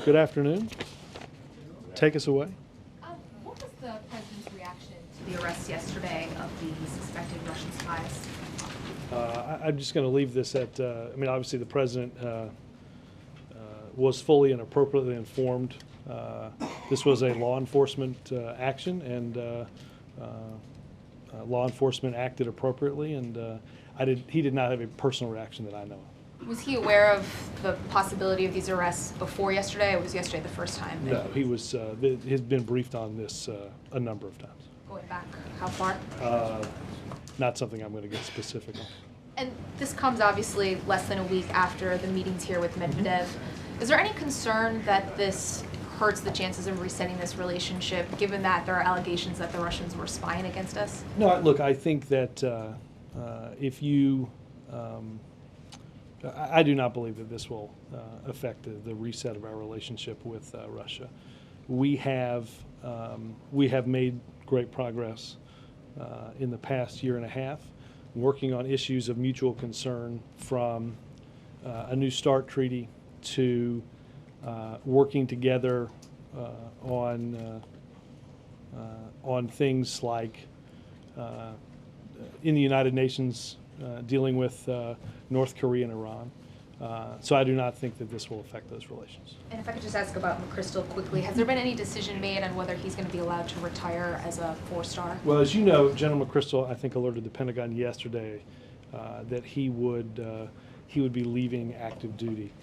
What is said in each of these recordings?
Good afternoon. Take us away. What was the president's reaction to the arrest yesterday of the suspected Russian spies? I'm just going to leave this at, obviously the president was fully and appropriately informed. This was a law enforcement action, and law enforcement acted appropriately, and he did not have a personal reaction that I know of. Was he aware of the possibility of these arrests before yesterday, or was yesterday the first time? No, he was. He's been briefed on this a number of times. Going back how far? Not something I'm going to get specific on. And this comes obviously less than a week after the meetings here with Medvedev. Is there any concern that this hurts the chances of resetting this relationship, given that there are allegations that the Russians were spying against us? No, look, I think that if you, I do not believe that this will affect the reset of our relationship with Russia. We have made great progress in the past year and a half, working on issues of mutual concern, from a New START treaty to working together on things like in the United Nations dealing with North Korea and Iran. So I do not think that this will affect those relations. And if I could just ask about McChrystal quickly, has there been any decision made on whether he's going to be allowed to retire as a 4-star? Well, as you know, General McChrystal, I think, alerted the Pentagon yesterday that he would be leaving active duty.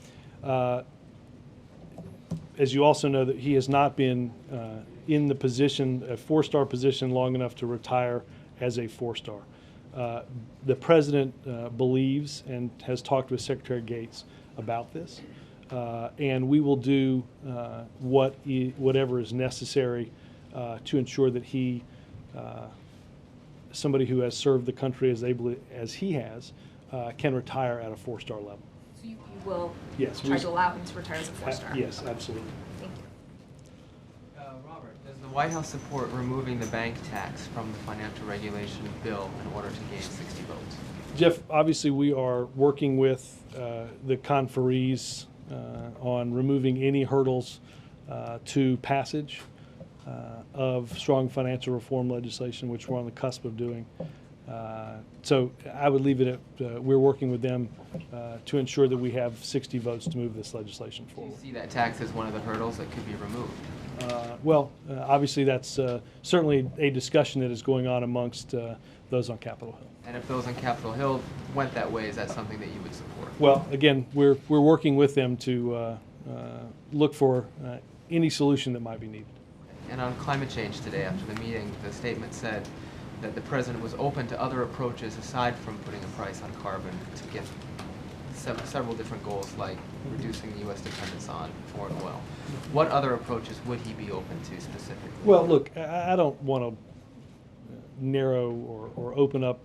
As you also know, that he has not been in the position, a 4-star position, long enough to retire as a 4-star. The president believes and has talked with Secretary Gates about this, and we will do whatever is necessary to ensure that he, somebody who has served the country as ably as he has, can retire at a 4-star level. So you will Yes, try to allow him to retire as a 4-star? Yes, absolutely. Thank you. Robert, does the White House support removing the bank tax from the financial regulation bill in order to gain 60 votes? Jeff, obviously we are working with the conferees on removing any hurdles to passage of strong financial reform legislation, which we're on the cusp of doing. So I would leave it at we're working with them to ensure that we have 60 votes to move this legislation forward. Do you see that tax as one of the hurdles that could be removed? Obviously that's certainly a discussion that is going on amongst those on Capitol Hill. And if those on Capitol Hill went that way, is that something that you would support? Well, again, we're working with them to look for any solution that might be needed. And on climate change today, after the meeting, the statement said that the president was open to other approaches aside from putting a price on carbon to get several different goals, like reducing the U.S. dependence on foreign oil. What other approaches would he be open to specifically? Well, look, I don't want to narrow or open up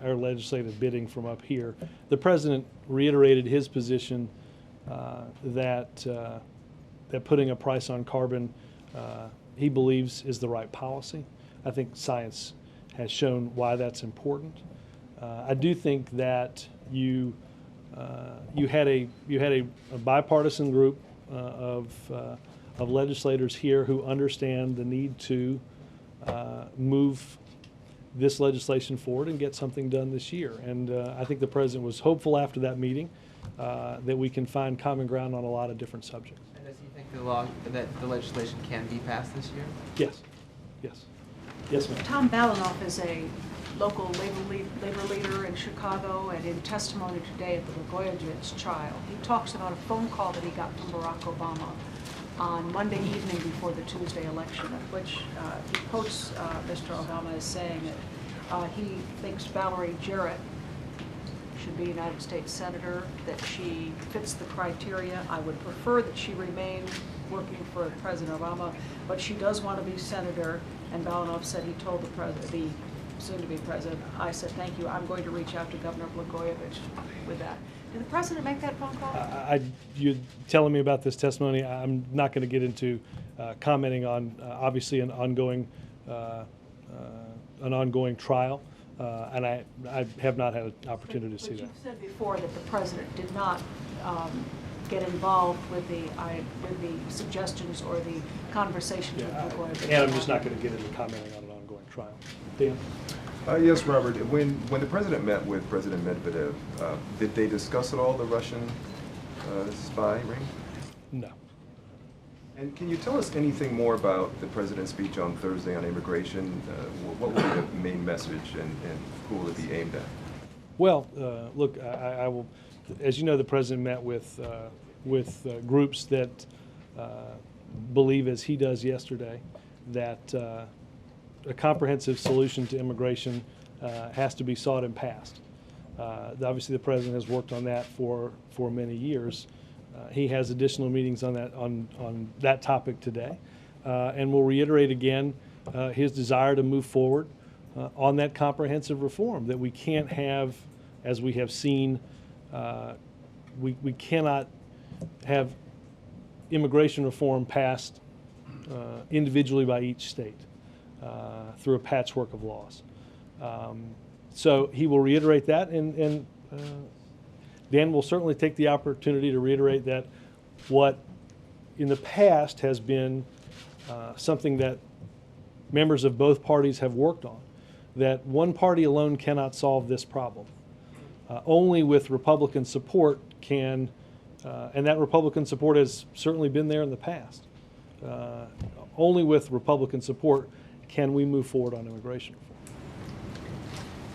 our legislative bidding from up here. The president reiterated his position that putting a price on carbon he believes is the right policy. I think science has shown why that's important. I do think that you had a bipartisan group of legislators here who understand the need to move this legislation forward and get something done this year. And I think the president was hopeful after that meeting that we can find common ground on a lot of different subjects. And does he think the legislation can be passed this year? Yes. Yes. Yes, ma'am. Tom Balanoff is a local labor leader in Chicago, and in testimony today at the Blagojevich trial, he talks about a phone call that he got from Barack Obama on Monday evening before the Tuesday election, in which he quotes Mr. Obama as saying that he thinks Valerie Jarrett should be United States Senator, that she fits the criteria. I would prefer that she remain working for President Obama, but she does want to be senator. And Balanoff said he told the soon-to-be president, I said, thank you, I'm going to reach out to Governor Blagojevich with that. Did the president make that phone call? You're telling me about this testimony. I'm not going to get into commenting on obviously an ongoing trial, and I have not had an opportunity to see that. But you've said before that the president did not get involved with the suggestions or the conversations with Yeah, LaGuardia. and I'm just not going to get into commenting on an ongoing trial. Dan? Yes, Robert. When the president met with President Medvedev, did they discuss at all the Russian spy ring? No. And can you tell us anything more about the president's speech on Thursday on immigration? What will be the main message, and who will it be aimed at? Well, look, I will, as you know, the president met with groups that believe, as he does yesterday, that a comprehensive solution to immigration has to be sought and passed. Obviously, the president has worked on that for many years. He has additional meetings on that topic today, and will reiterate again his desire to move forward on that comprehensive reform. That we can't have, as we have seen, we cannot have immigration reform passed individually by each state through a patchwork of laws. So he will reiterate that, and Dan will certainly take the opportunity to reiterate that what in the past has been something that members of both parties have worked on, that one party alone cannot solve this problem. Only with Republican support can, and that Republican support has certainly been there in the past, only with Republican support can we move forward on immigration reform.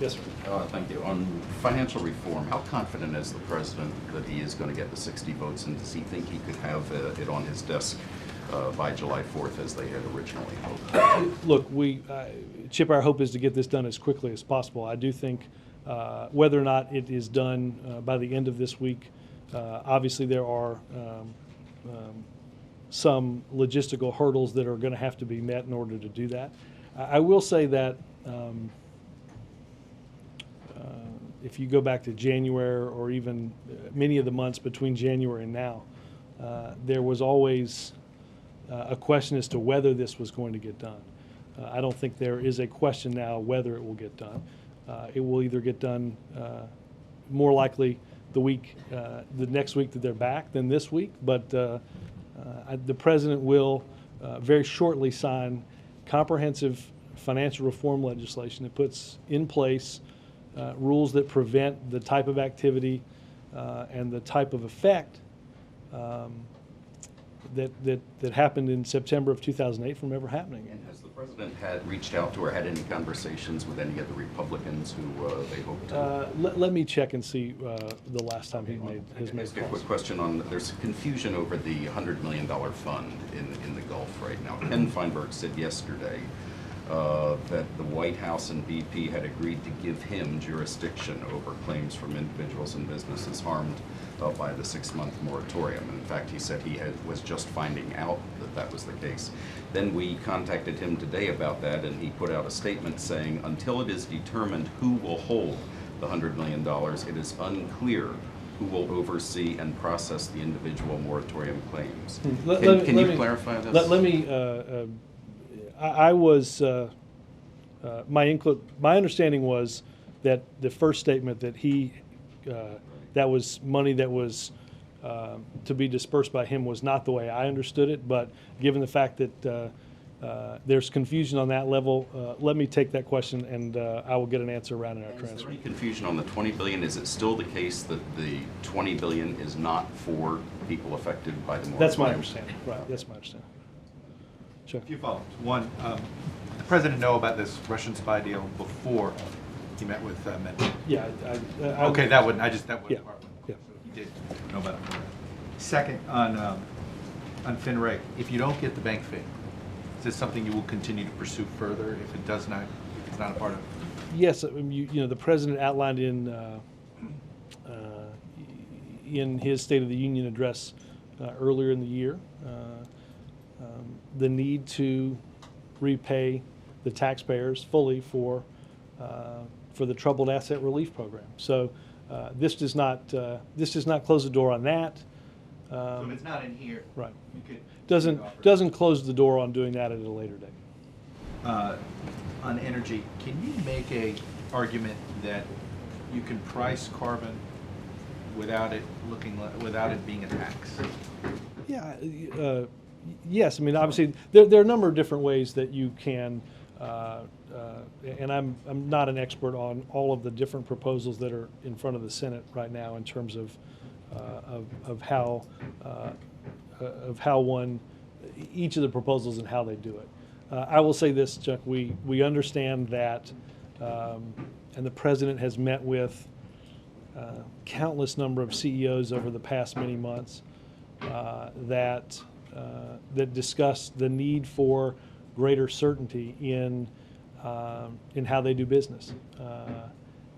Yes, sir. Thank you. On financial reform, how confident is the president that he is going to get the 60 votes, and does he think he could have it on his desk by July 4th as they had originally hoped? Look, Chip, our hope is to get this done as quickly as possible. I do think whether or not it is done by the end of this week, obviously there are some logistical hurdles that are going to have to be met in order to do that. I will say that if you go back to January or even many of the months between January and now, there was always a question as to whether this was going to get done. I don't think there is a question now whether it will get done. It will either get done more likely the next week that they're back than this week, but the president will very shortly sign comprehensive financial reform legislation that puts in place rules that prevent the type of activity and the type of effect that happened in September of 2008 from ever happening. And has the president reached out to or had any conversations with any of the Republicans who they hope to? Let me check and see the last time he made his Just a calls. quick question on, there's confusion over the $100 million fund in the Gulf right now. Ken Feinberg said yesterday that the White House and BP had agreed to give him jurisdiction over claims from individuals and businesses harmed by the 6-month moratorium. And in fact, he said he was just finding out that that was the case. Then we contacted him today about that, and he put out a statement saying, until it is determined who will hold the $100 million, it is unclear who will oversee and process the individual moratorium claims. Can you clarify this? Let me. I was. My understanding was that the first statement that he that was money that was to be dispersed by him was not the way I understood it. But given the fact that there's confusion on that level, let me take that question and I will get an answer around in our Is there transfer. any confusion on the $20 billion? Is it still the case that the $20 billion is not for people affected by the moratorium? That's my understanding. Right. That's my understanding. Sure. A few follow-ups. One, did the president know about this Russian spy deal before he met with Medvedev? Yeah. Okay, that wouldn't. That wouldn't. Yeah, Part one. yeah. So he did know about it. Second, on FinReg, if you don't get the bank fee, is this something you will continue to pursue further if it does not, if it's not a part of? Yes, you know, the president outlined in his State of the Union address earlier in the year the need to repay the taxpayers fully for the troubled asset relief program. So this does not close the door on that. So if it's not in here, Right. you could Doesn't close the door on doing that at a later date. On energy, can you make a argument that you can price carbon without it without it being a tax? Yeah, yes. I mean, obviously, there are a number of different ways that you can, and I'm not an expert on all of the different proposals that are in front of the Senate right now in terms of how one, each of the proposals and how they do it. I will say this, Chuck, we understand that, and the President has met with countless number of CEOs over the past many months that discuss the need for greater certainty in how they do business,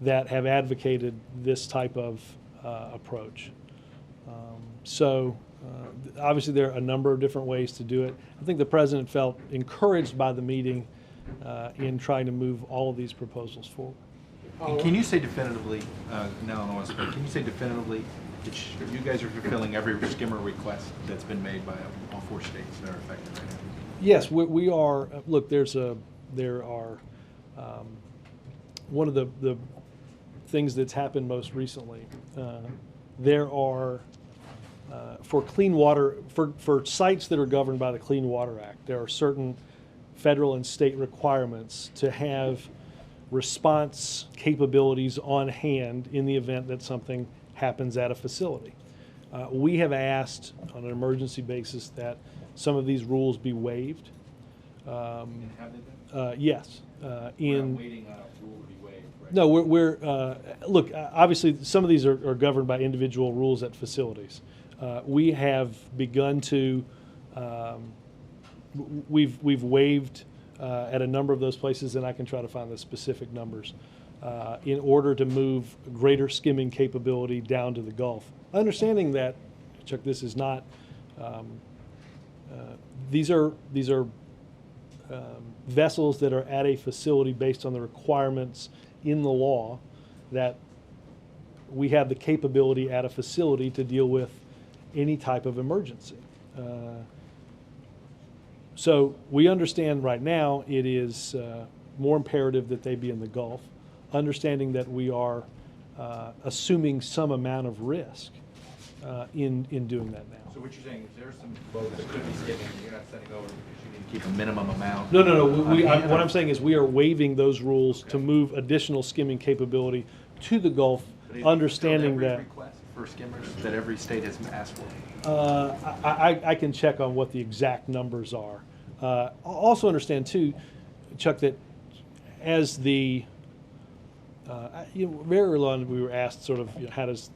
that have advocated this type of approach. So obviously there are a number of different ways to do it. I think the President felt encouraged by the meeting in trying to move all of these proposals forward. And can you say definitively, can you say definitively that you guys are fulfilling every skimmer request that's been made by all 4 states that are affected right now? Yes, we are. Look, there are one of the things that's happened most recently. There are for clean water, for sites that are governed by the Clean Water Act, there are certain federal and state requirements to have response capabilities on hand in the event that something happens at a facility. We have asked on an emergency basis that some of these rules be waived. Have they been? Yes. We're waiting on a rule to be waived, right? No, we're look, obviously some of these are governed by individual rules at facilities. We have begun to, we've waived at a number of those places, and I can try to find the specific numbers, in order to move greater skimming capability down to the Gulf. Understanding that, Chuck, this is not, these are vessels that are at a facility based on the requirements in the law that we have the capability at a facility to deal with any type of emergency. So we understand right now it is more imperative that they be in the Gulf, understanding that we are assuming some amount of risk in doing that now. So what you're saying is there's some boats that could be skimming, you're not sending over because you need to keep a minimum amount? No. What I'm saying is we are waiving those rules to move additional skimming capability to the Gulf, understanding that. Every request for skimmers that every state has asked for? I can check on what the exact numbers are. Also understand too, Chuck, that as the very early on we were asked sort of how does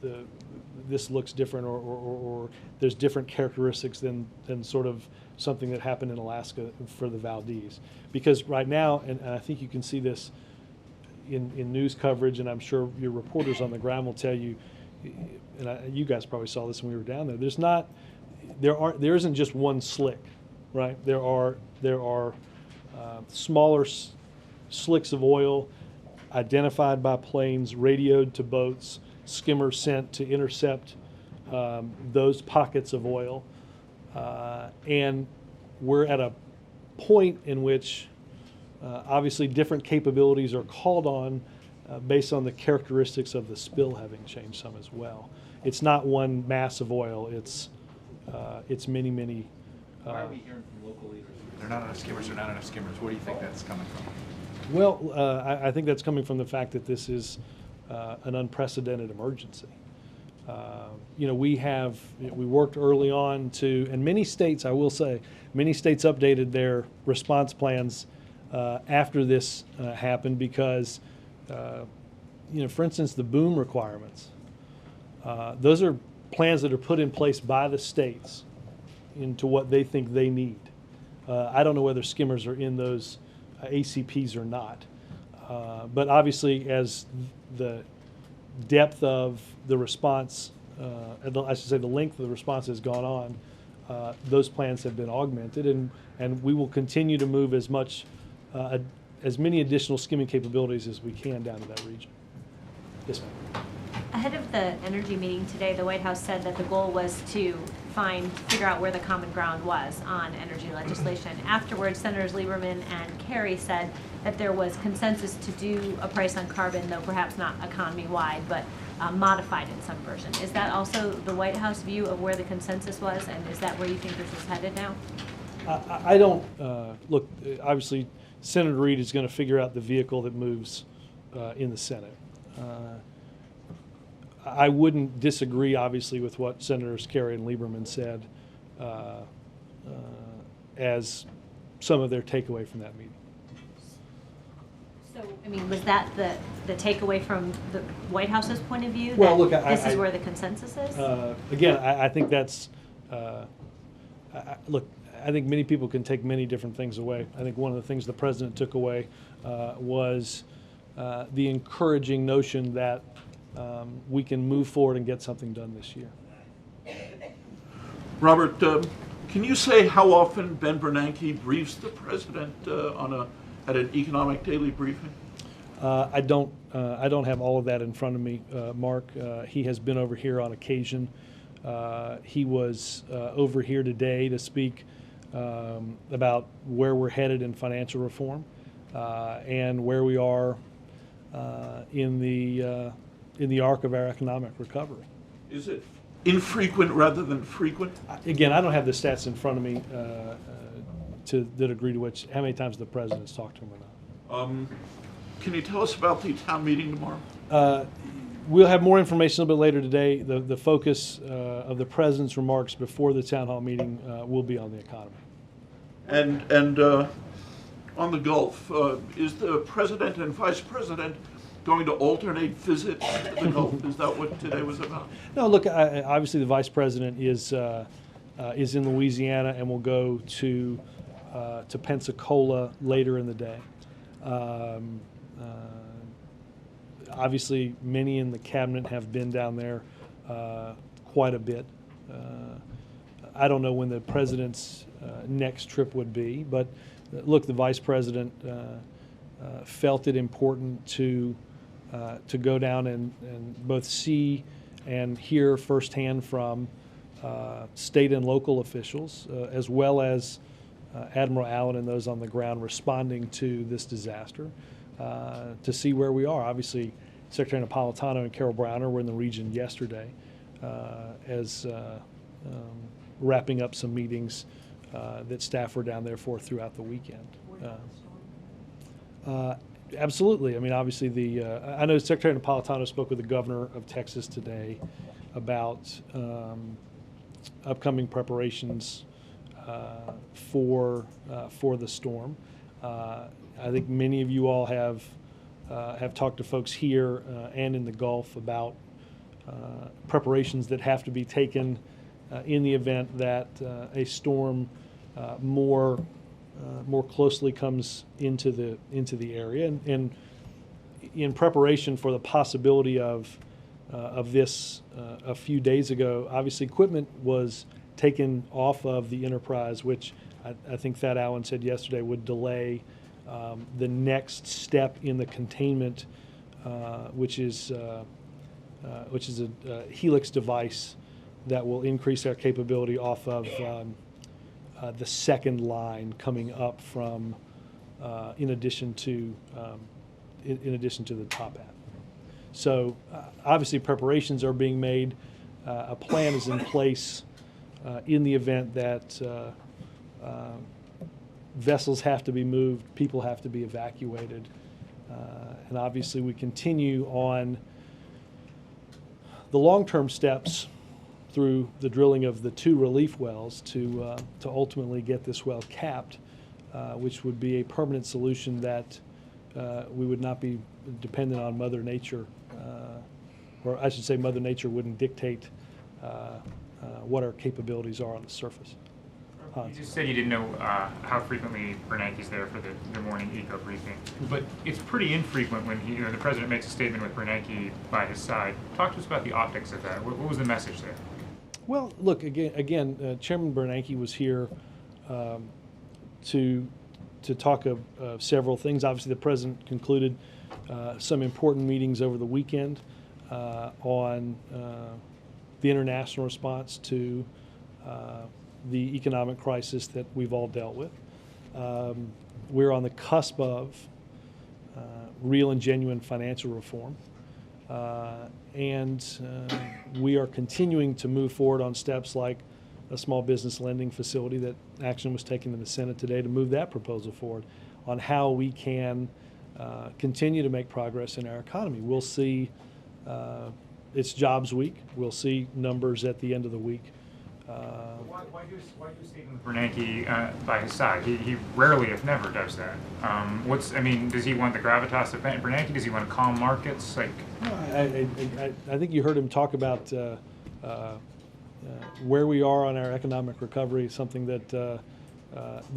this looks different or there's different characteristics than sort of something that happened in Alaska for the Valdez, because right now, and I think you can see this in news coverage, and I'm sure your reporters on the ground will tell you, and you guys probably saw this when we were down there. There isn't just one slick, right? There are smaller slicks of oil identified by planes, radioed to boats, skimmers sent to intercept those pockets of oil, and we're at a point in which obviously different capabilities are called on based on the characteristics of the spill having changed some as well. It's not one mass of oil. It's many. Why are we hearing from local leaders? There are not enough skimmers. There are not enough skimmers. Where do you think that's coming from? Well, I think that's coming from the fact that this is an unprecedented emergency. We worked early on to, and many states, I will say, many states updated their response plans after this happened because, for instance, the boom requirements, those are plans that are put in place by the states into what they think they need. I don't know whether skimmers are in those ACPs or not. But obviously, as the depth of the response, I should say the length of the response has gone on, those plans have been augmented, and we will continue to move as many additional skimming capabilities as we can down to that region. Yes, ma'am. Ahead of the energy meeting today, the White House said that the goal was to figure out where the common ground was on energy legislation. Afterwards, Senators Lieberman and Kerry said that there was consensus to do a price on carbon, though perhaps not economy-wide, but modified in some version. Is that also the White House view of where the consensus was, and is that where you think this is headed now? I don't, look, obviously, Senator Reid is going to figure out the vehicle that moves in the Senate. I wouldn't disagree, obviously, with what Senators Kerry and Lieberman said as some of their takeaway from that meeting. So, I mean, was that the takeaway from the White House's point of view? Well, that look, this is where the consensus is? Again, I think that's, look, I think many people can take many different things away. I think one of the things the president took away was the encouraging notion that we can move forward and get something done this year. Robert, can you say how often Ben Bernanke briefs the president at an economic daily briefing? I don't have all of that in front of me, Mark. He has been over here on occasion. He was over here today to speak about where we're headed in financial reform and where we are in the arc of our economic recovery. Is it infrequent rather than frequent? Again, I don't have the stats in front of me to the degree to which how many times the president's talked to him or not. Can you tell us about the town meeting tomorrow? We'll have more information a little bit later today. The focus of the president's remarks before the town hall meeting will be on the economy. And on the Gulf, is the president and vice president going to alternate visits to the Gulf? Is that what today was about? No, look, obviously the vice president is in Louisiana and will go to Pensacola later in the day. Obviously, many in the cabinet have been down there quite a bit. I don't know when the president's next trip would be, but look, the vice president felt it important to go down and both see and hear firsthand from state and local officials, as well as Admiral Allen and those on the ground responding to this disaster, to see where we are. Obviously, Secretary Napolitano and Carol Browner were in the region yesterday as wrapping up some meetings that staff were down there for throughout the weekend. Absolutely. I mean, obviously, I know Secretary Napolitano spoke with the governor of Texas today about upcoming preparations for the storm. I think many of you all have talked to folks here and in the Gulf about preparations that have to be taken in the event that a storm more closely comes into the area, and in preparation for the possibility of this a few days ago. Obviously, equipment was taken off of the Enterprise, which I think Thad Allen said yesterday would delay the next step in the containment, which is a helix device that will increase our capability off of the second line coming up from in addition to the top half. So obviously preparations are being made. A plan is in place in the event that vessels have to be moved, people have to be evacuated, and obviously we continue on the long-term steps through the drilling of the 2 relief wells to ultimately get this well capped, which would be a permanent solution that we would not be dependent on Mother Nature, or I should say Mother Nature wouldn't dictate what our capabilities are on the surface. You just said you didn't know how frequently Bernanke's there for the morning eco briefing, but it's pretty infrequent when the president makes a statement with Bernanke by his side. Talk to us about the optics of that. What was the message there? Well, look, again, Chairman Bernanke was here to talk of several things. Obviously, the president concluded some important meetings over the weekend on the international response to the economic crisis that we've all dealt with. We're on the cusp of real and genuine financial reform. We are continuing to move forward on steps like a small business lending facility that action was taken in the Senate today to move that proposal forward on how we can continue to make progress in our economy. We'll see, it's jobs week. We'll see numbers at the end of the week. Why do a statement with Bernanke by his side? He rarely, if never, does that. Does he want the gravitas of Bernanke? Does he want to calm markets? I think you heard him talk about where we are on our economic recovery, something that the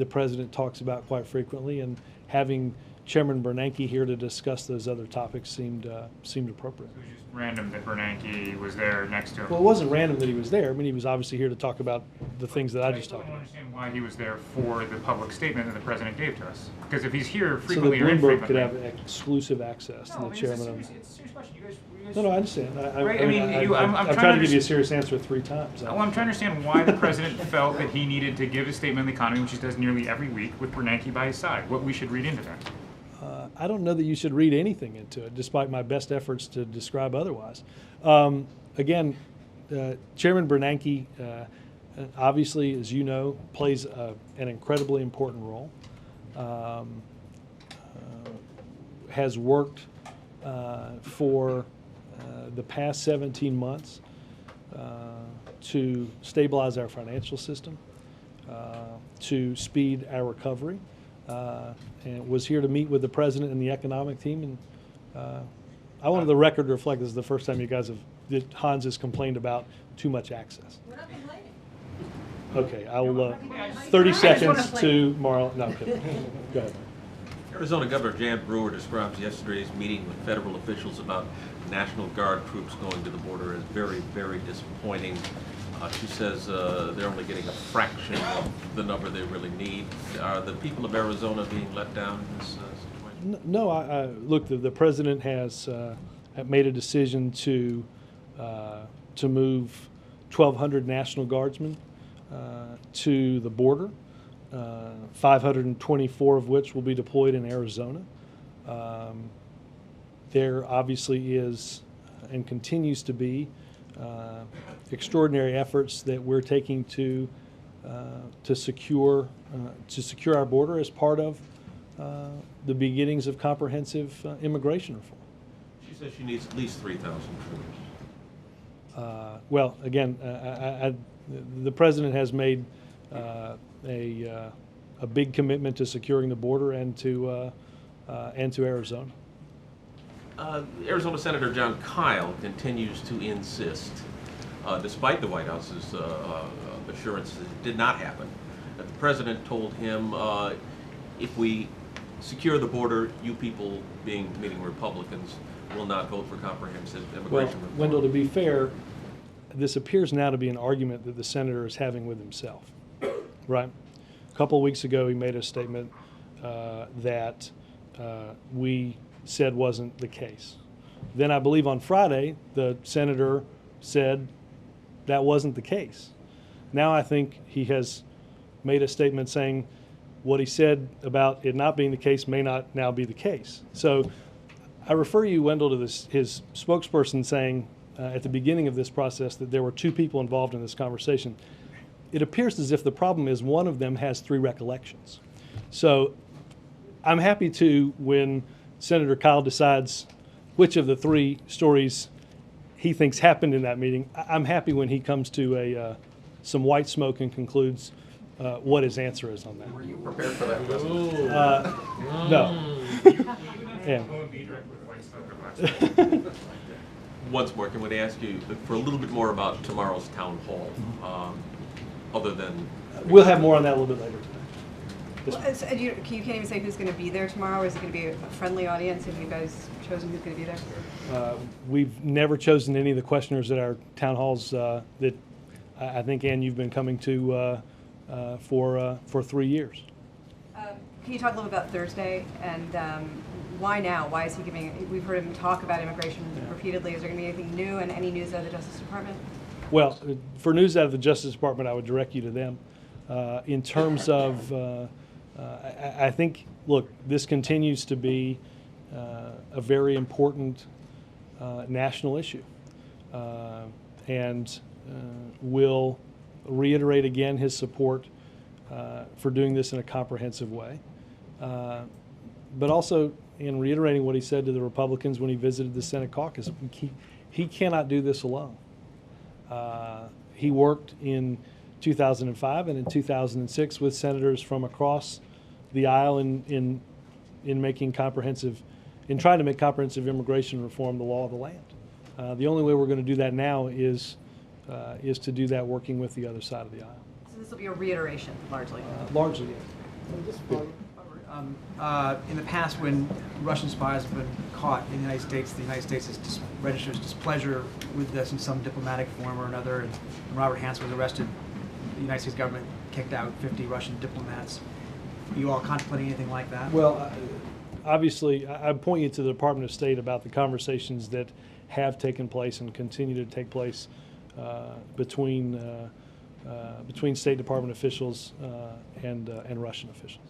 president talks about quite frequently, and having Chairman Bernanke here to discuss those other topics seemed appropriate. It was just random that Bernanke was there next to him. Well, it wasn't random that he was there. I mean, he was obviously here to talk about the things that I just talked I don't about. understand why he was there for the public statement that the president gave to us. Because if he's here So that frequently or Bloomberg could infrequently, have exclusive access to the chairman. It's a serious question. You guys No, I understand. Right, I mean, I'm I've trying tried to to give you a serious answer 3 times. Well, I'm trying to understand why the president felt that he needed to give a statement on the economy, which he does nearly every week, with Bernanke by his side. What we should read into that. I don't know that you should read anything into it, despite my best efforts to describe otherwise. Again, Chairman Bernanke, obviously, as you know, plays an incredibly important role. Has worked for the past 17 months to stabilize our financial system, to speed our recovery, and was here to meet with the president and the economic team. And I wanted the record to reflect this is the first time you guys that Hans has complained about too much access. We're not complaining. Okay, I'll 30 seconds to Marla. No, I'm kidding. Go ahead. Arizona Governor Jan Brewer describes yesterday's meeting with federal officials about National Guard troops going to the border as very, very disappointing. She says they're only getting a fraction of the number they really need. Are the people of Arizona being let down in this situation? No, look, the president has made a decision to move 1,200 National Guardsmen to the border, 524 of which will be deployed in Arizona. There obviously is and continues to be extraordinary efforts that we're taking to secure our border as part of the beginnings of comprehensive immigration reform. She says she needs at least 3,000 troops. Well, again, the president has made a big commitment to securing the border and to Arizona. Arizona Senator John Kyle continues to insist, despite the White House's assurances it did not happen, that the president told him, if we secure the border, you people, meaning Republicans, will not vote for comprehensive immigration reform. Wendell, to be fair, this appears now to be an argument that the senator is having with himself, right? A couple of weeks ago, he made a statement that we said wasn't the case. Then I believe on Friday, the senator said that wasn't the case. Now I think he has made a statement saying what he said about it not being the case may not now be the case. So I refer you, Wendell, to his spokesperson saying at the beginning of this process that there were 2 people involved in this conversation. It appears as if the problem is one of them has 3 recollections. So I'm happy to, when Senator Kyle decides which of the 3 stories he thinks happened in that meeting, I'm happy when he comes to some white smoke and concludes what his answer is on that. Were you prepared for that question? No. Yeah. Once more, can we ask you for a little bit more about tomorrow's town hall, other than... We'll have more on that a little bit later today. Well, you can't even say who's going to be there tomorrow. Is it going to be a friendly audience? Have you guys chosen who's going to be there? We've never chosen any of the questioners at our town halls that I think, Ann, you've been coming to for 3 years. Can you talk a little about Thursday and why now? Why is he giving? We've heard him talk about immigration repeatedly. Is there going to be anything new and any news out of the Justice Department? Well, for news out of the Justice Department, I would direct you to them. In terms of, I think, look, this continues to be a very important national issue, and will reiterate again his support for doing this in a comprehensive way, but also in reiterating what he said to the Republicans when he visited the Senate caucus. He cannot do this alone. He worked in 2005 and in 2006 with senators from across the aisle in making comprehensive, in trying to make comprehensive immigration reform the law of the land. The only way we're going to do that now is to do that working with the other side of the aisle. So this will be a reiteration, largely. Largely, yes. In the past, when Russian spies have been caught in the United States registers displeasure with this in some diplomatic form or another. And when Robert Hanssen was arrested, the United States government kicked out 50 Russian diplomats. Are you all contemplating anything like that? Well, obviously, I point you to the Department of State about the conversations that have taken place and continue to take place between State Department officials and Russian officials.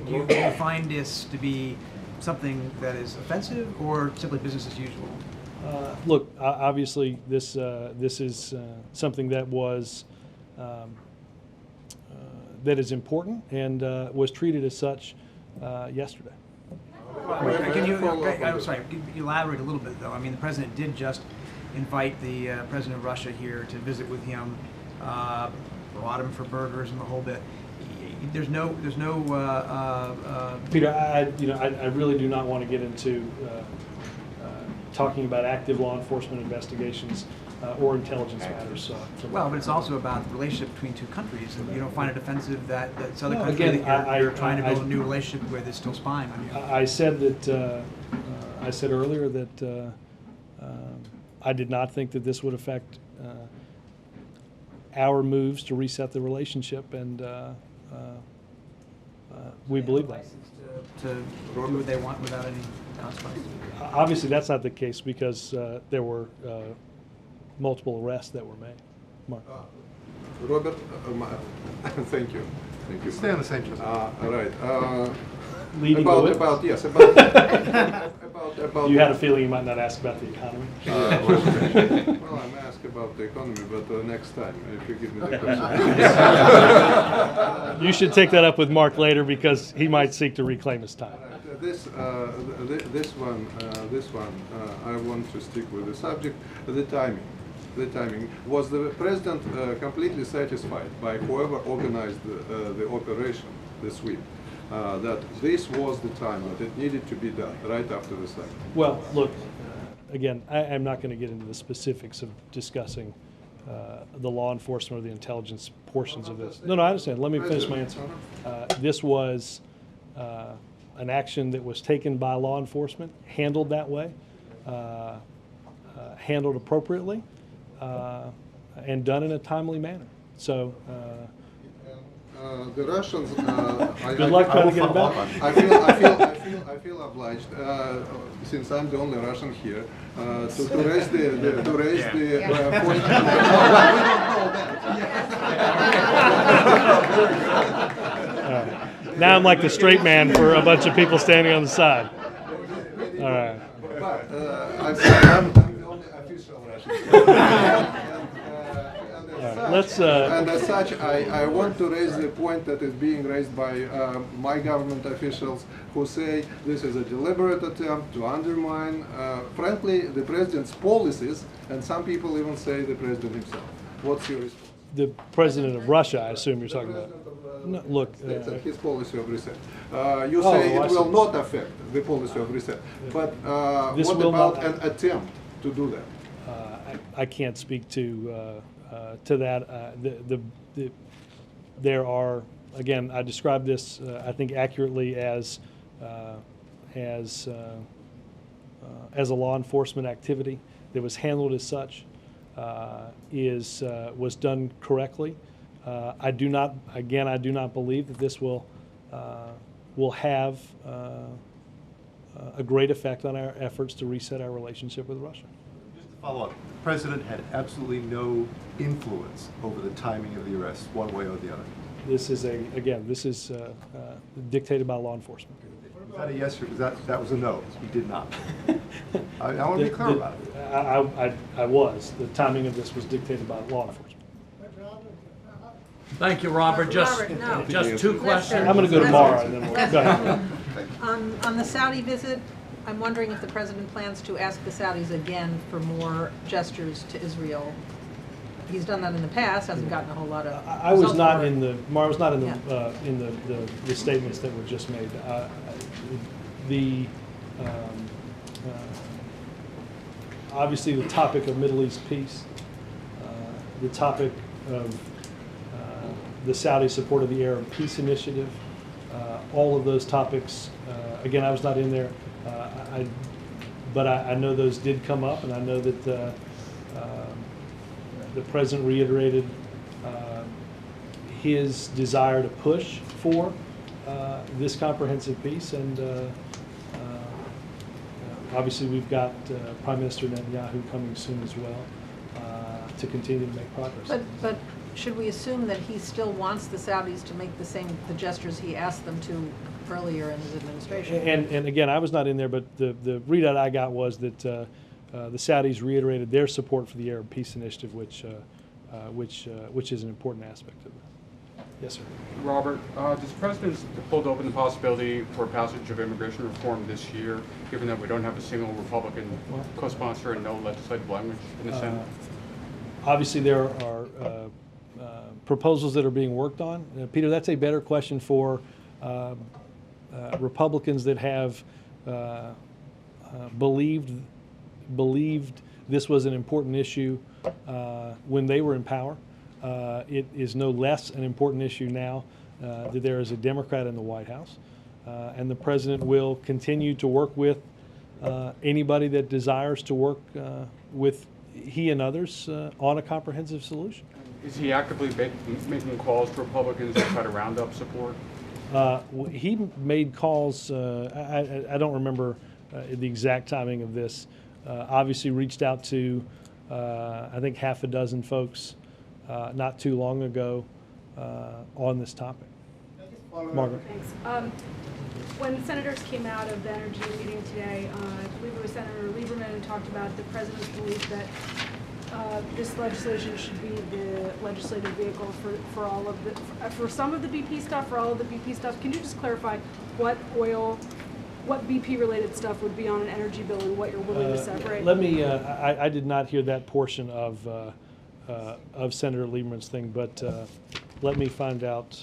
Do you find this to be something that is offensive or simply business as usual? Look, obviously, this is something that was that is important and was treated as such yesterday. Can you elaborate a little bit, though? I mean, the president did just invite the president of Russia here to visit with him, brought him for burgers and the whole bit. There's no. Peter, I really do not want to get into talking about active law enforcement investigations or intelligence matters. Well, but it's also about the relationship between two countries, and you don't find it offensive that this other No, country again, that you're trying to build a new relationship with is still spying on you. I said that. I said earlier that I did not think that this would affect our moves to reset the relationship, and we believe that. To do what they want without any consequence. Obviously, that's not the case because there were multiple arrests that were made. Mark. Robert, thank you. Thank you. Stay on the same channel. All right. Leading about, the about, yes, about You had a feeling you might not ask about the economy? Well, I'm asked about the economy, but next time, if you give me the question. You should take that up with Mark later because he might seek to reclaim his time. This one, I want to stick with the subject, the timing. The timing. Was the president completely satisfied by whoever organized the operation, the sweep? That this was the time that it needed to be done right after the second. Well, look, again, I'm not going to get into the specifics of discussing the law enforcement or the intelligence portions of this. No, I understand. Let me finish my answer. This was an action that was taken by law enforcement, handled that way, handled appropriately, and done in a timely manner. So. The Russians. Good luck trying to get it back. I feel obliged, since I'm the only Russian here, to raise the point. Now I'm like the straight man for a bunch of people standing on the side. All right. But I'm the only official Russian. And as such, I want to raise the point that is being raised by my government officials who say this is a deliberate attempt to undermine, frankly, the president's policies, and some people even say the president himself. What's your response? The president of Russia, I assume you're talking about. No, look. His policy of reset. You say it will not affect the policy of reset, but what about an attempt to do that? I can't speak to that. There are, again, I described this, I think, accurately as a law enforcement activity that was handled as such, was done correctly. I do not believe that this will have a great effect on our efforts to reset our relationship with Russia. Just to follow up, the president had absolutely no influence over the timing of the arrest, one way or the other. This is dictated by law enforcement. Was that a yes or that was a no? We did not. I want to be clear about it. I was. The timing of this was dictated by law enforcement. Thank you, Robert. Just two questions. I'm going to go tomorrow and then we'll go ahead. On the Saudi visit, I'm wondering if the president plans to ask the Saudis again for more gestures to Israel. He's done that in the past, hasn't gotten a whole lot of. I was results not for it. in the. Mara was not in the Yeah. in the statements that were just made. The obviously the topic of Middle East peace, the topic of the Saudi support of the Arab Peace Initiative, all of those topics. Again, I was not in there, but I know those did come up, and I know that the president reiterated his desire to push for this comprehensive peace, and obviously we've got Prime Minister Netanyahu coming soon as well to continue to make progress. But should we assume that he still wants the Saudis to make the gestures he asked them to earlier in his administration? And again, I was not in there, but the readout I got was that the Saudis reiterated their support for the Arab Peace Initiative, which is an important aspect of that. Yes, sir. Robert, does the President hold open the possibility for passage of immigration reform this year, given that we don't have a single Republican co-sponsor and no legislative language in the Senate? Obviously, there are proposals that are being worked on. Peter, that's a better question for Republicans that have believed this was an important issue when they were in power. It is no less an important issue now that there is a Democrat in the White House. And the president will continue to work with anybody that desires to work with he and others on a comprehensive solution. Is he actively making calls to Republicans to try to round up support? He made calls, I don't remember the exact timing of this, obviously reached out to I think half a dozen folks not too long ago on this topic. Margaret. Thanks. When senators came out of the energy meeting today, I believe it was Senator Lieberman talked about the president's belief that this legislation should be the legislative vehicle for all of the, for some of the BP stuff, for all of the BP stuff. Can you just clarify what BP related stuff would be on an energy bill and what you're willing to separate? Let me, I did not hear that portion of Senator Lieberman's thing, but let me find out.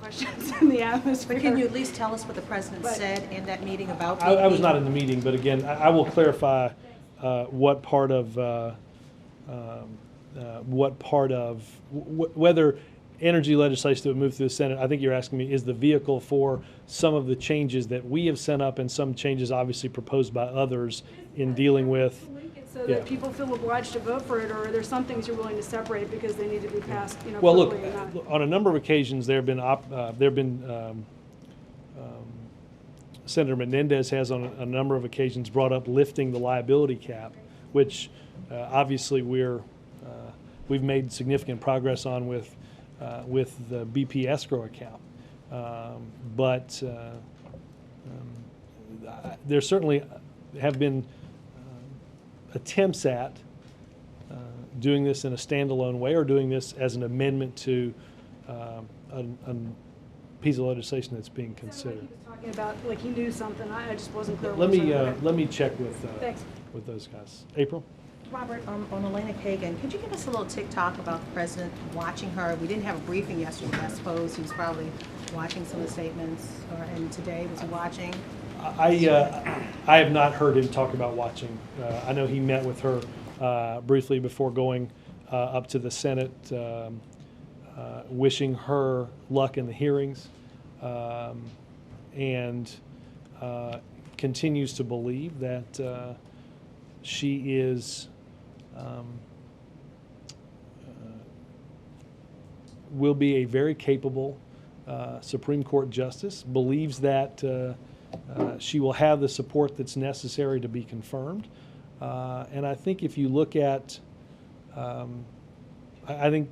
Questions in the atmosphere. But can you at least tell us what the president said in that meeting about BP? I was not in the meeting, but again, I will clarify what part of whether energy legislation that would move through the Senate. I think you're asking me is the vehicle for some of the changes that we have sent up and some changes obviously proposed by others in dealing with. So that people feel obliged to vote for it, or are there some things you're willing to separate because they need to be passed, Well, look, quickly and not? on a number of occasions, there have been Senator Menendez has on a number of occasions brought up lifting the liability cap, which obviously we've made significant progress on with the BP escrow account, but there certainly have been attempts at doing this in a standalone way or doing this as an amendment to a piece of legislation that's being considered. He was talking about, like he knew something, I just wasn't clear. Let what he said. me check with Thanks. with those guys. April? Robert, on Elena Kagan, could you give us a little TikTok about the president watching her? We didn't have a briefing yesterday, I suppose. He was probably watching some of the statements, and today was he watching? I have not heard him talk about watching. I know he met with her briefly before going up to the Senate, wishing her luck in the hearings, and continues to believe that she is will be a very capable Supreme Court justice, believes that she will have the support that's necessary to be confirmed. And I think if you look at, I think,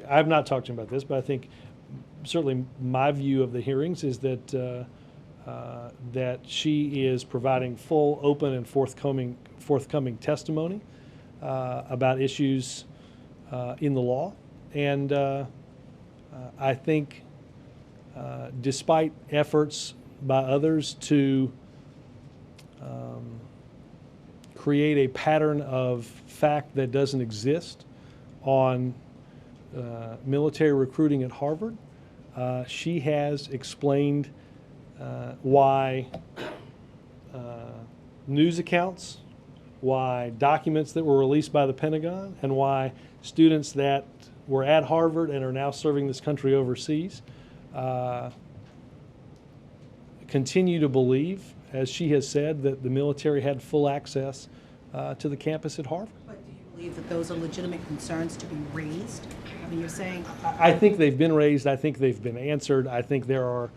I've not talked to him about this, but I think certainly my view of the hearings is that that she is providing full, open, and forthcoming testimony about issues in the law. And I think despite efforts by others to create a pattern of fact that doesn't exist on military recruiting at Harvard, she has explained why news accounts, why documents that were released by the Pentagon, and why students that were at Harvard and are now serving this country overseas continue to believe, as she has said, that the military had full access to the campus at Harvard. But do you believe that those are legitimate concerns to be raised? I mean, you're saying... I think they've been raised. I think they've been answered. I think there are,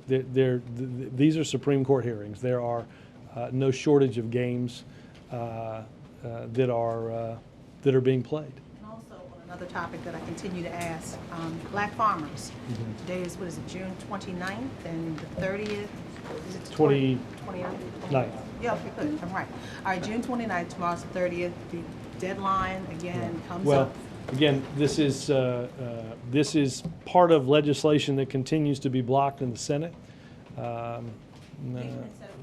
these are Supreme Court hearings. There are no shortage of games that are being played. And also, on another topic that I continue to ask, black farmers. Mm-hmm. Today is, what is it, June 29th and the 30th? Is it 29th. 29th? Yeah, okay, good, I'm right. All right, June 29th, tomorrow's the 30th. The deadline, again, comes Well, up. again, this is part of legislation that continues to be blocked in the Senate.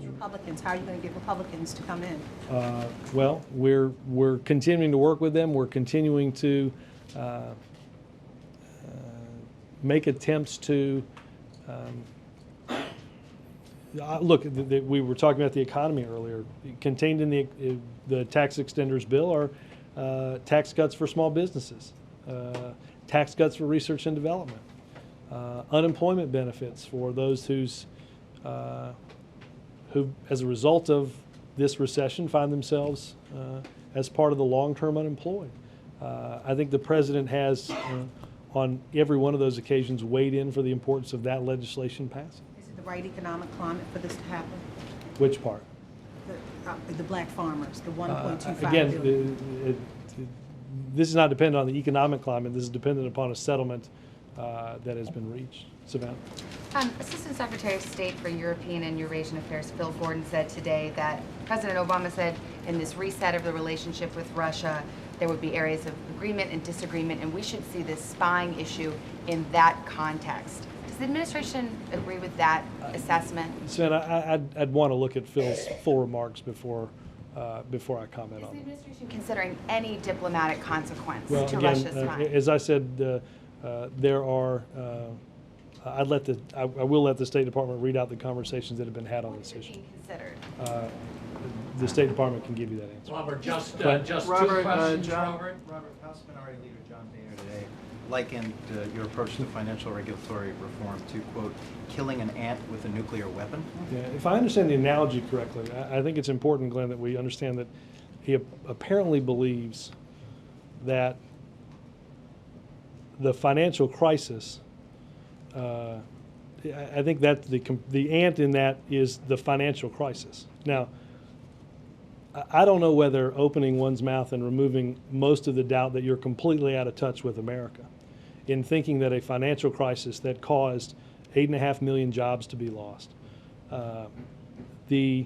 Republicans, how are you going to get Republicans to come in? Well, we're continuing to work with them. We're continuing to make attempts to look. We were talking about the economy earlier. Contained in the tax extenders bill are tax cuts for small businesses, tax cuts for research and development, unemployment benefits for those who, as a result of this recession, find themselves as part of the long-term unemployed. I think the president has, on every one of those occasions, weighed in for the importance of that legislation passing. Is it the right economic climate for this to happen? Which part? The black farmers, the 1.25 again, billion. this is not dependent on the economic climate. This is dependent upon a settlement that has been reached. Savannah? Assistant Secretary of State for European and Eurasian Affairs Phil Gordon said today that President Obama said in this reset of the relationship with Russia, there would be areas of agreement and disagreement, and we should see this spying issue in that context. Does the administration agree with that assessment? Savannah, I'd want to look at Phil's full remarks before I comment on it. Is the administration considering any diplomatic consequence Well, to again, Russia's spying? as I said, there are. I will let the State Department read out the conversations that have been had on this issue. Considered. The State Department can give you that answer. Robert, just two Robert, questions, Robert, House Minority Leader John Boehner today likened your approach to financial regulatory reform to, quote, killing an ant with a nuclear weapon. Yeah, if I understand the analogy correctly, I think it's important, Glenn, that we understand that he apparently believes that the financial crisis, I think that the ant in that is the financial crisis. Now, I don't know whether opening one's mouth and removing most of the doubt that you're completely out of touch with America in thinking that a financial crisis that caused 8.5 million jobs to be lost, the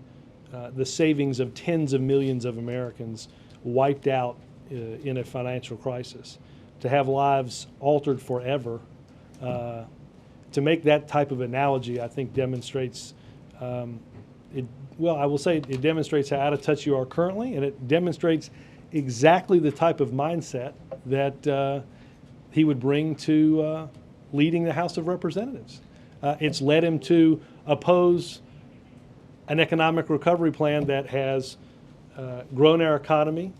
savings of tens of millions of Americans wiped out in a financial crisis, to have lives altered forever, to make that type of analogy, I think demonstrates, well, I will say it demonstrates how out of touch you are currently, and it demonstrates exactly the type of mindset that he would bring to leading the House of Representatives. It's led him to oppose an economic recovery plan that has grown our economy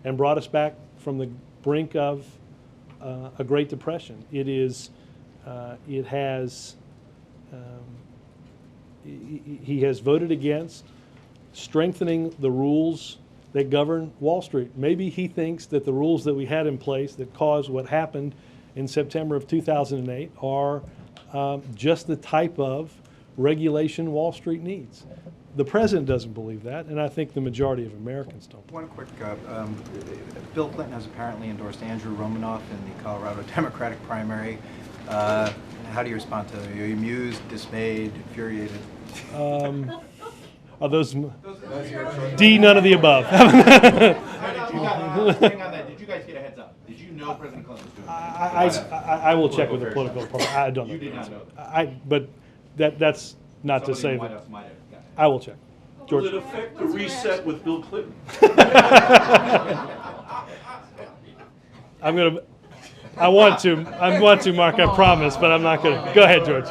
and brought us back from the brink of a Great Depression. He has voted against strengthening the rules that govern Wall Street. Maybe he thinks that the rules that we had in place that caused what happened in September of 2008 are just the type of regulation Wall Street needs. the president doesn't believe that, and I think the majority of Americans don't. One quick, Bill Clinton has apparently endorsed Andrew Romanoff in the Colorado Democratic primary. How do you respond to that? Are you amused, dismayed, infuriated? Are those D, none of the above? Hang on that. Did you guys get a heads up? Did you know President Clinton was doing that? I will check with the political department. I don't know. You did not know But that's not to say Somebody in the White that. House might have gotten it. I will check. George. Will it affect the reset with Bill Clinton? I want to, Mark, I promise, but I'm not going to. Go ahead, George.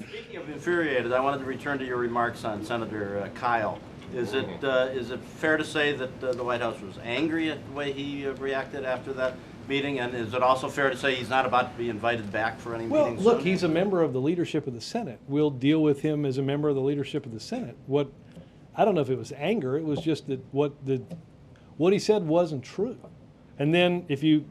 Speaking of infuriated, I wanted to return to your remarks on Senator Kyle. Is it fair to say that the White House was angry at the way he reacted after that meeting? And is it also fair to say he's not about to be invited back for any Well, meetings look, soon? he's a member of the leadership of the Senate. We'll deal with him as a member of the leadership of the Senate. I don't know if it was anger. It was just that what he said wasn't true. And then if you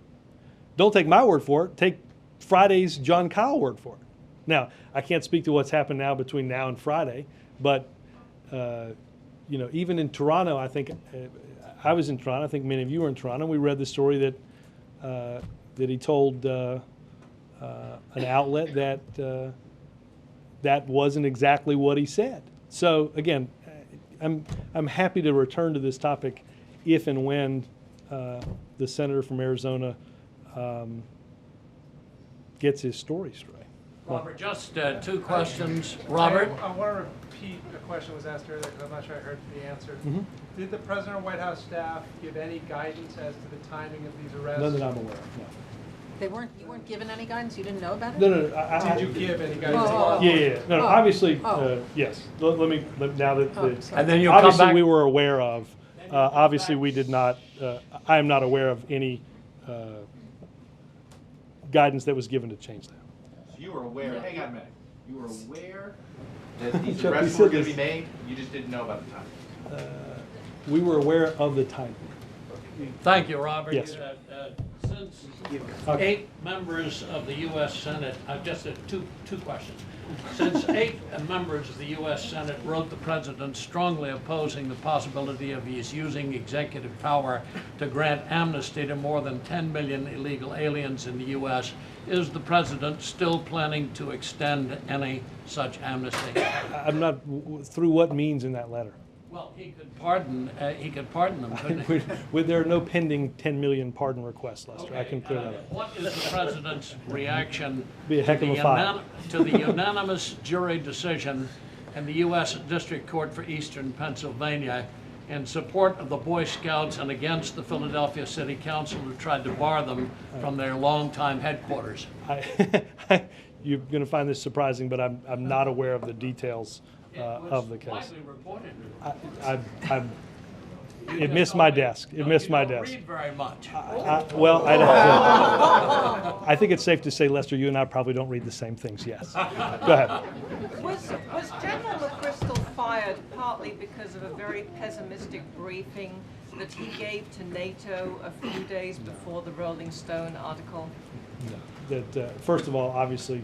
don't take my word for it, take Friday's John Kyle word for it. Now, I can't speak to what's happened now between now and Friday, but even in Toronto, I think I was in Toronto. I think many of you were in Toronto. We read the story that he told an outlet that that wasn't exactly what he said. So again, I'm happy to return to this topic if and when the senator from Arizona gets his story straight. Robert, just two questions. Robert? I want to repeat a question that was asked earlier because I'm not sure I heard the answer. Mm-hmm. Did the President or White House staff give any guidance as to the timing of these arrests? None that I'm aware of, no. You weren't given any guidance? You didn't know about it? No. Did you give any guidance? Yeah. No, obviously, Oh. yes. Now that And then you'll obviously come back. we were aware of. Obviously, we did not. I am not aware of any guidance that was given to change that. So you were aware, hang on a minute, you were aware that these Chuck, you arrests said were going to this. be made, you just didn't know about the time? We were aware of the timing. Thank you, Robert. Yes. Since Okay. 8 members of the U.S. Senate, just two questions. Since 8 members of the U.S. Senate wrote the president strongly opposing the possibility of his using executive power to grant amnesty to more than 10 million illegal aliens in the U.S., is the president still planning to extend any such amnesty? I'm not through what means in that letter. Well, he could pardon them, couldn't he? There are no pending 10 million pardon requests, Lester. I can clear that up. What is the president's reaction Be a heck of a file. to the unanimous jury decision in the U.S. District Court for Eastern Pennsylvania in support of the Boy Scouts and against the Philadelphia City Council who tried to bar them from their longtime headquarters? You're going to find this surprising, but I'm not aware of the details of the case. Widely reported. It missed my desk. It missed my desk. Read very much. Well, I don't. I think it's safe to say, Lester, you and I probably don't read the same things. Yes. Go ahead. Was General McChrystal fired partly because of a very pessimistic briefing that he gave to NATO a few days before the Rolling Stone article? No. That first of all, obviously,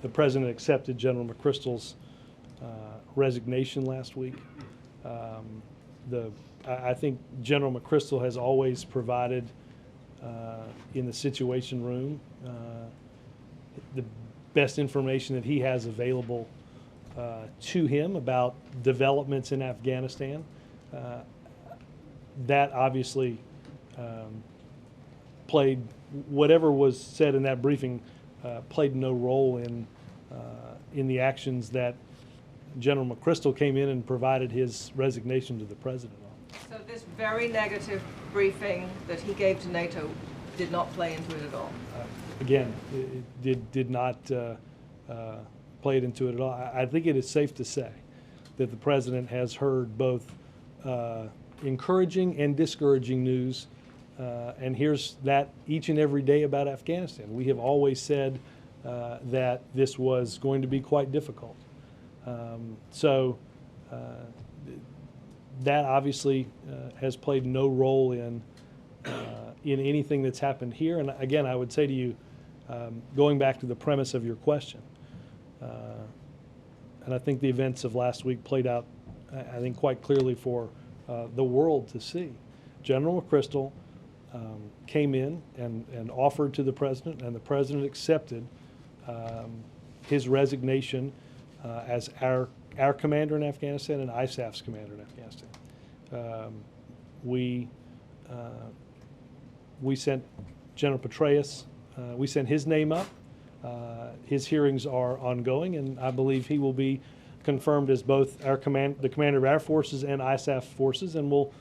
the president accepted General McChrystal's resignation last week. I think General McChrystal has always provided in the Situation Room the best information that he has available to him about developments in Afghanistan. That obviously played, whatever was said in that briefing, played no role in the actions that General McChrystal came in and provided his resignation to the president on. So this very negative briefing that he gave to NATO did not play into it at all? Again, it did not play it into it at all. I think it is safe to say that the president has heard both encouraging and discouraging news and hears that each and every day about Afghanistan. We have always said that this was going to be quite difficult. So that obviously has played no role in anything that's happened here. And again, I would say to you, going back to the premise of your question, and I think the events of last week played out, I think, quite clearly for the world to see. General McChrystal came in and offered to the president, and the president accepted his resignation as our commander in Afghanistan and ISAF's commander in Afghanistan. We sent General Petraeus, we sent his name up. His hearings are ongoing, and I believe he will be confirmed as both the commander of our forces and ISAF forces, and will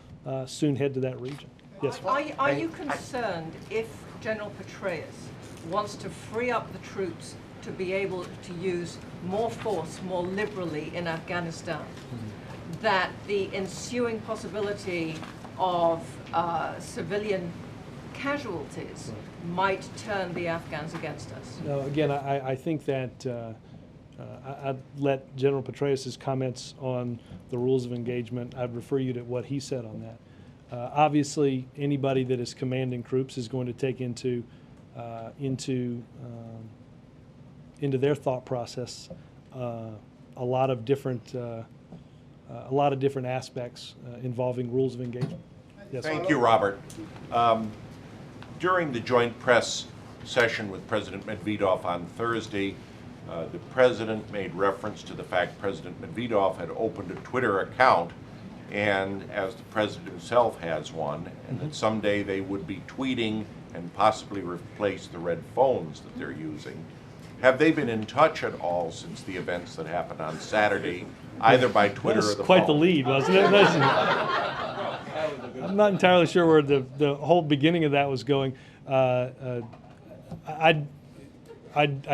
soon head to that region. Yes, sir. Are you concerned if General Petraeus wants to free up the troops to be able to use more force more liberally in Afghanistan, that the ensuing possibility of civilian casualties might turn the Afghans against us? No, again, I think that I'd let General Petraeus' comments on the rules of engagement, I'd refer you to what he said on that. Obviously, anybody that is commanding troops is going to take into their thought process a lot of different aspects involving rules of engagement. Yes, Thank you, Robert. During the joint press session with President Medvedev on Thursday, the president made reference to the fact President Medvedev had opened a Twitter account, and as the president himself has one, and that someday they would be tweeting and possibly replace the red phones that they're using. Have they been in touch at all since the events that happened on Saturday, either by Twitter or the phone? Quite the lead, wasn't it? I'm not entirely sure where the whole beginning of that was going. I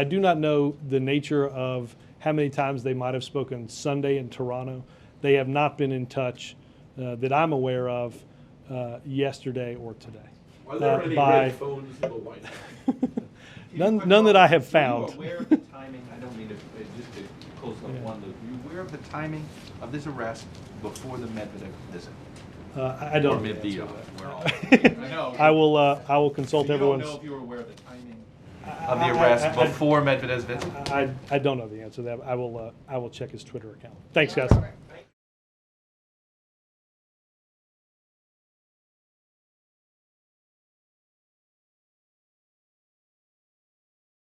do not know the nature of how many times they might have spoken Sunday in Toronto. They have not been in touch that I'm aware of yesterday or today. Are there any red phones in the White House? None that I have found. Are you aware of the timing? I don't mean to, just to close up one loop. Are you aware of the timing of this arrest before the Medvedev visit? I don't. Or Medvedev. I know. I will consult everyone's. You don't know if you were aware of the timing of the arrest before Medvedev's visit? I don't know the answer to that. I will check his Twitter account. Thanks, guys.